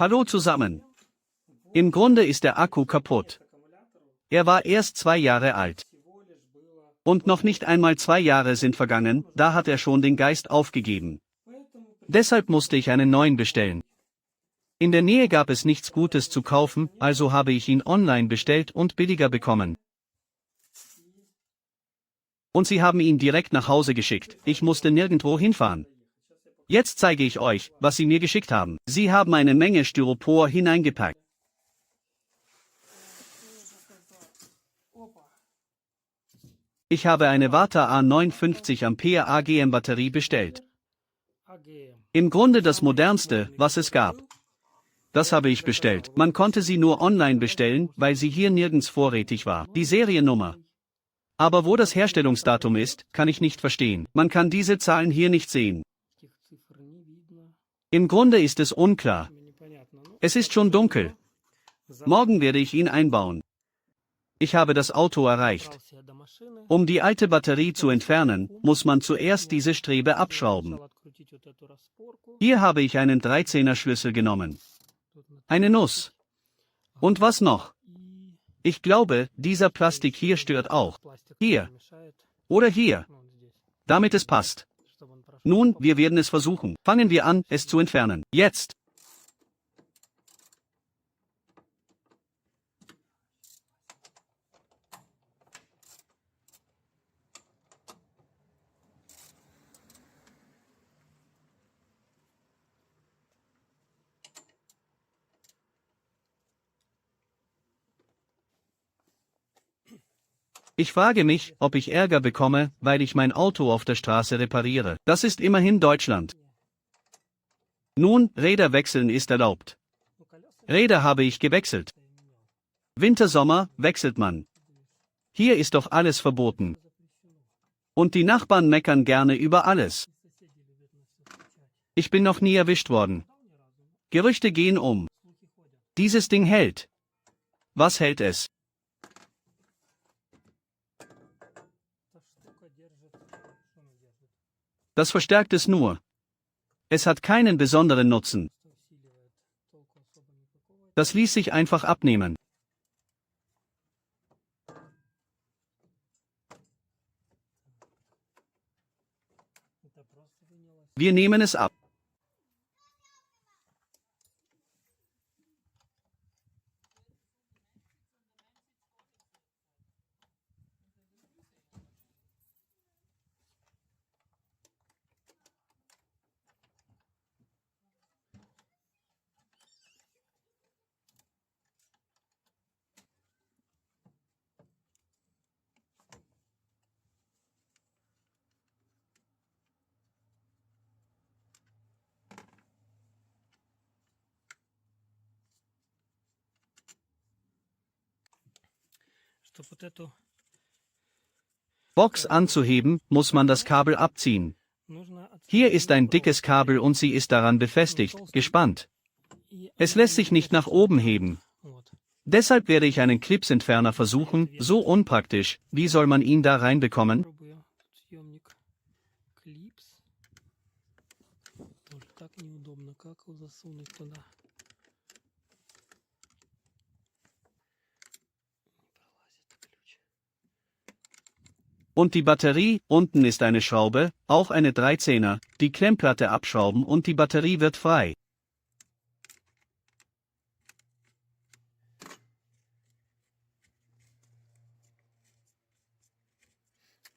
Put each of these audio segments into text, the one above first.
Hallo zusammen. Im Grunde ist der Akku kaputt. Er war erst 2 Jahre alt. Und noch nicht einmal 2 Jahre sind vergangen, da hat er schon den Geist aufgegeben. Deshalb musste ich einen neuen bestellen. In der Nähe gab es nichts Gutes zu kaufen, also habe ich ihn online bestellt und billiger bekommen. Und sie haben ihn direkt nach Hause geschickt, ich musste nirgendwo hinfahren. Jetzt zeige ich euch, was sie mir geschickt haben. Sie haben eine Menge Styropor hineingepackt. Ich habe eine Varta A950 Ampere AGM Batterie bestellt. Im Grunde das modernste, was es gab. Das habe ich bestellt. Man konnte sie nur online bestellen, weil sie hier nirgends vorrätig war. Die Seriennummer. Aber wo das Herstellungsdatum ist, kann ich nicht verstehen. Man kann diese Zahlen hier nicht sehen. Im Grunde ist es unklar. Es ist schon dunkel. Morgen werde ich ihn einbauen. Ich habe das Auto erreicht. Um die alte Batterie zu entfernen, muss man zuerst diese Strebe abschrauben. Hier habe ich einen 13er Schlüssel genommen. Eine Nuss. Und was noch? Ich glaube, dieser Plastik hier stört auch. Hier. Oder hier. Damit es passt. Nun, wir werden es versuchen. Fangen wir an, es zu entfernen. Jetzt. Ich frage mich, ob ich Ärger bekomme, weil ich mein Auto auf der Straße repariere. Das ist immerhin Deutschland. Nun, Räder wechseln ist erlaubt. Räder habe ich gewechselt. Winter, Sommer, wechselt man. Hier ist doch alles verboten. Und die Nachbarn meckern gerne über alles. Ich bin noch nie erwischt worden. Gerüchte gehen um. Dieses Ding hält. Was hält es? Das verstärkt es nur. Es hat keinen besonderen Nutzen. Das ließ sich einfach abnehmen. Wir nehmen es ab. Box anzuheben, muss man das Kabel abziehen. Hier ist ein dickes Kabel und sie ist daran befestigt, gespannt. Es lässt sich nicht nach oben heben. Deshalb werde ich einen Clipsentferner versuchen, so unpraktisch, wie soll man ihn da reinbekommen? Und die Batterie, unten ist eine Schraube, auch eine 13er, die Klemmplatte abschrauben und die Batterie wird frei.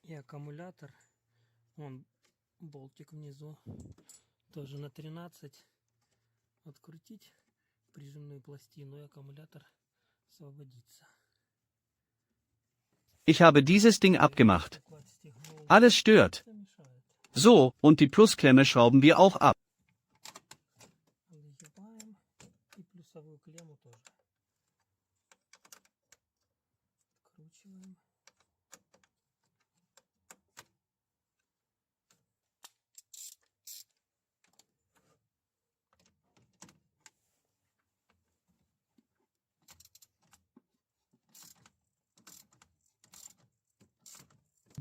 И аккумулятор, вон болтик внизу, тоже на 13. Открутить прижимную пластину, и аккумулятор освободится. Ich habe dieses Ding abgemacht. Alles stört. So, und die Plusklemme schrauben wir auch ab.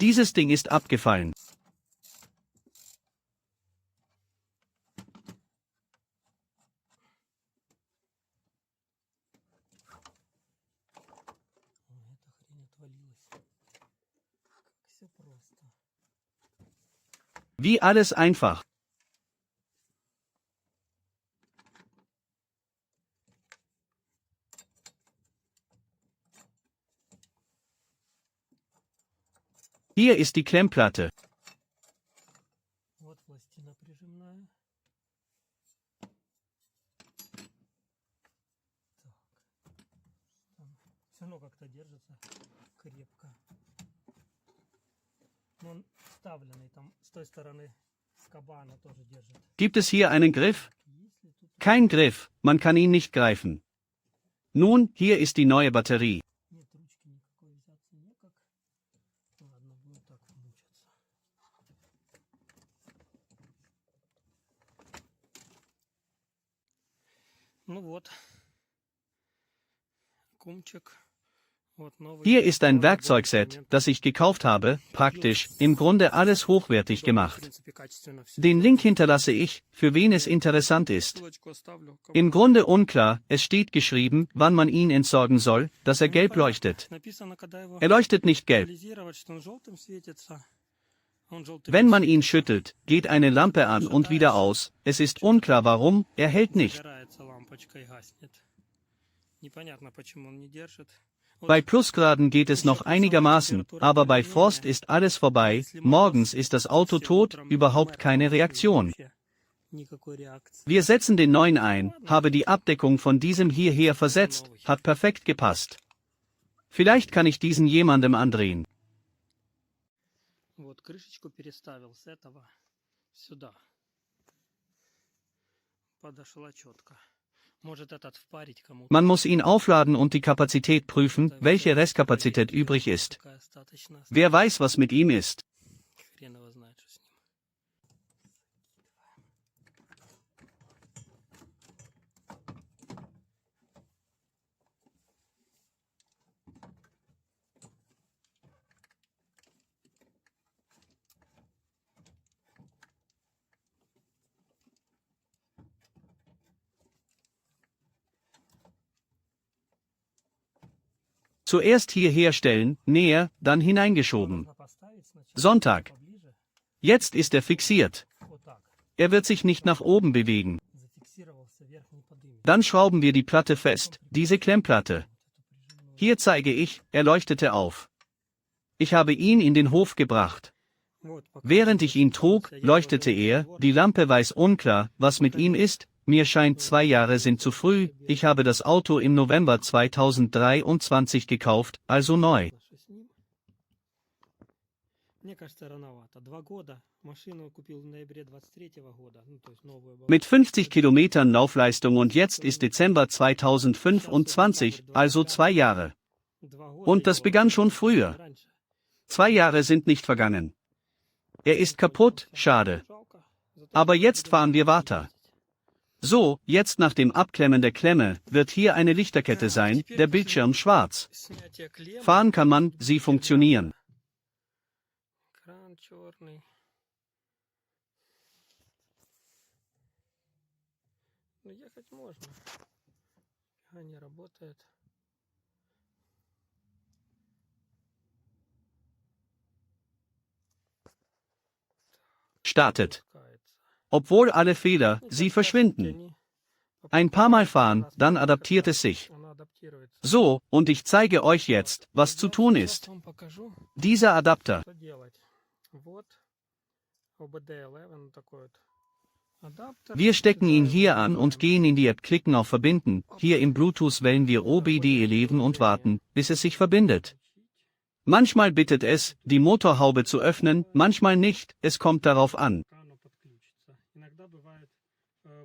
Dieses Ding ist abgefallen. все просто. Wie alles einfach. Hier ist die Klemmplatte. Вот пластина прижимная. Все равно как-то держится крепко. Но он вставленный там с той стороны скоба она тоже держит. Gibt es hier einen Griff? Если тут Kein Griff, man kann ihn nicht greifen. Nun, hier ist die neue Batterie. нет ручки никакой взяться некак. Ладно, будем так мучиться. Ну вот. Кумчик. Вот новый. Hier ist ein новый Werkzeugset, инструмент. das ich gekauft habe, praktisch, im Grunde alles hochwertig В gemacht. принципе, качественно всё. Den Link hinterlasse ich, für wen es interessant ist. Ссылочку оставлю. Im Grunde unklar, es steht geschrieben, wann man ihn entsorgen soll, dass er gelb leuchtet. Написано, когда его Er leuchtet nicht gelb. анализировать, что он желтым светится. Он желтым Wenn man не ihn schüttelt, geht eine Lampe an und wieder aus. Es ist unklar warum, er hält nicht. загорается лампочка и гаснет. Непонятно, почему он не держит. Вот Bei Plusgraden geht es noch einigermaßen, aber bei Frost ist alles vorbei, morgens ist das Auto tot, überhaupt keine Reaktion. вообще никакой реакции. Wir setzen den neuen ein, habe die Abdeckung von diesem hierher versetzt, hat perfekt gepasst. Vielleicht kann ich diesen jemandem andrehen. Вот крышечку переставил с этого сюда. Подошла четко. Может этот впарить кому-то. Man muss ihn aufladen und die Kapazität prüfen, welche Restkapazität übrig ist. Такая остаточная. Wer weiß, was mit ihm ist. Хрен его знает, что с ним. Zuerst hierher stellen, näher, dann hineingeschoben. Можно поставить сначала Sonntag. поближе. Jetzt ist er fixiert. Вот так. Er wird sich nicht nach oben bewegen. Зафиксировался, вверх не подымет. Dann schrauben wir die Platte fest, diese Klemmplatte. Hier zeige ich, er leuchtete auf. Ich habe ihn in den Hof gebracht. Вот, пока Während ich ihn trug, leuchtete er, die Lampe weiß unklar, was mit ihm ist, mir scheint 2 Jahre sind zu früh, ich habe das Auto im November 2023 gekauft, also neu. что с ним. Мне кажется, рановато. 2 года. Машину купил в ноябре 23-го года. Ну, то есть новую. была. Mit 50 Kilometern Laufleistung und jetzt ist Dezember 2025, also 2 Jahre. 2 года Und das его begann schon früher. раньше. 2 Jahre sind nicht vergangen. Er ist kaputt, schade. Жалко. Зато Aber jetzt fahren wir weiter. So, jetzt nach dem Abklemmen der Klemme, wird hier eine Lichterkette sein, der Bildschirm schwarz. снятие клеммы. Fahren kann man, sie funktionieren. Кран черный. Ну, ехать можно. А не работает. Startet. Пускается. Obwohl alle Fehler, Ну, sie сейчас verschwinden. они Ein paar Mal fahren, dann adaptiert es sich. Она адаптируется. So, und ich zeige euch jetzt, was zu tun Сейчас ist. вам покажу, Dieser Adapter. что делать. Вот OBD11 такой вот адаптер. Wir stecken ihn Сюда hier an und gehen in die App, klicken auf Verbinden. Hier im Bluetooth wählen wir OBD11 und warten, bis es sich verbindet. Manchmal bittet es, die Motorhaube zu öffnen, manchmal nicht, es kommt darauf an. Рано подключится. Иногда бывает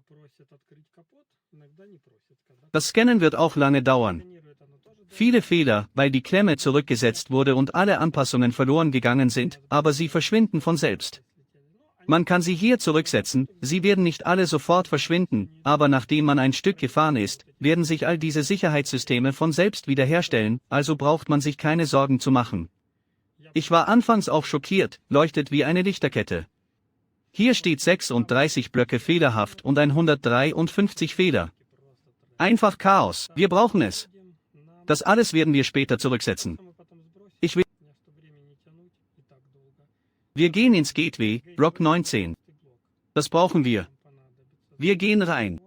просят открыть капот, иногда не просят. Когда Das Scannen wird auch lange dauern. сканирует, оно тоже делает. Viele Fehler, weil die Klemme zurückgesetzt wurde und alle Anpassungen verloren gegangen sind, aber sie verschwinden von selbst. Man kann sie hier zurücksetzen, sie werden nicht alle sofort verschwinden, aber nachdem man ein Stück gefahren ist, werden sich all diese Sicherheitssysteme von selbst wiederherstellen, also braucht man sich keine Sorgen zu machen. Ich war anfangs auch schockiert, leuchtet wie eine Lichterkette. Hier steht 36 Blöcke fehlerhaft und 153 Fehler. Einfach Chaos, wir brauchen es. Das alles werden wir später zurücksetzen. Ich will Wir gehen ins Gateway, Block 19. Das brauchen wir. Wir gehen rein.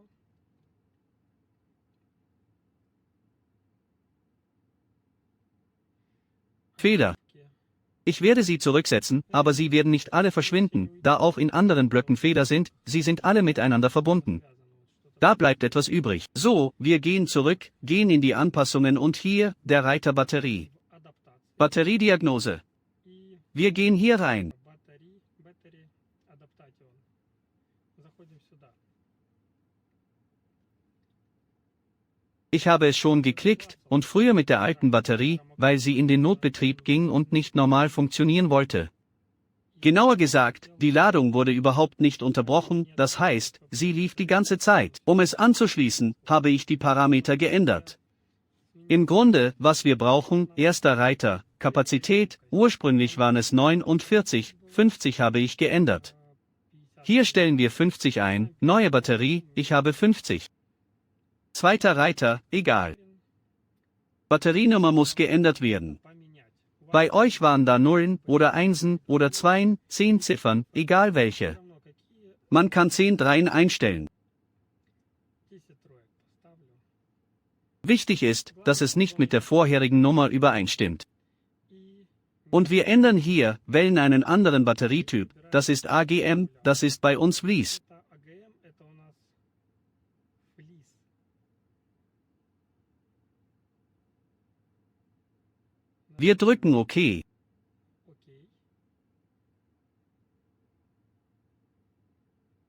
Fehler. Ich werde sie zurücksetzen, aber sie werden nicht alle verschwinden, da auch in anderen Blöcken Fehler sind, sie sind alle miteinander verbunden. Da bleibt etwas übrig. So, wir gehen zurück, gehen in die Anpassungen und hier, der Reiter Batterie. Batteriediagnose. Wir gehen hier rein. Ich habe es schon geklickt, und früher mit der alten Batterie, weil sie in den Notbetrieb ging und nicht normal funktionieren wollte. Genauer gesagt, die Ladung wurde überhaupt nicht unterbrochen, das heißt, sie lief die ganze Zeit. Um es anzuschließen, habe ich die Parameter geändert. Im Grunde, was wir brauchen, erster Reiter, Kapazität, ursprünglich waren es 49, 50 habe ich geändert. Hier stellen wir 50 ein, neue Batterie, ich habe 50. Zweiter Reiter, egal. Batterienummer muss geändert werden. Bei euch waren da Nullen oder Einsen oder Zweien, 10 Ziffern, egal welche. Man kann 10 Dreien einstellen. Wichtig ist, dass es nicht mit der vorherigen Nummer übereinstimmt. Und wir ändern hier, wählen einen anderen Batterietyp, das ist AGM, das ist bei uns Vlies. Wir drücken OK.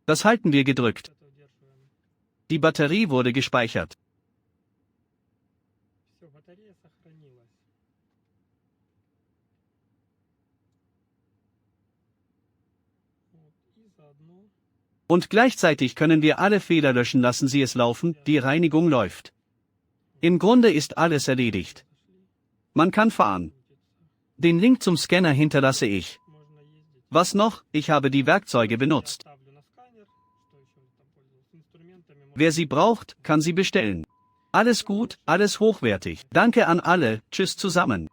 Das halten wir gedrückt. Die Batterie wurde gespeichert. Und gleichzeitig können wir alle Fehler löschen, lassen Sie es laufen, die Reinigung läuft. Im Grunde ist alles erledigt. Man kann fahren. Den Link zum Scanner hinterlasse ich. Was noch? Ich habe die Werkzeuge benutzt. Wer sie braucht, kann sie bestellen. Alles gut, alles hochwertig. Danke an alle, tschüss zusammen.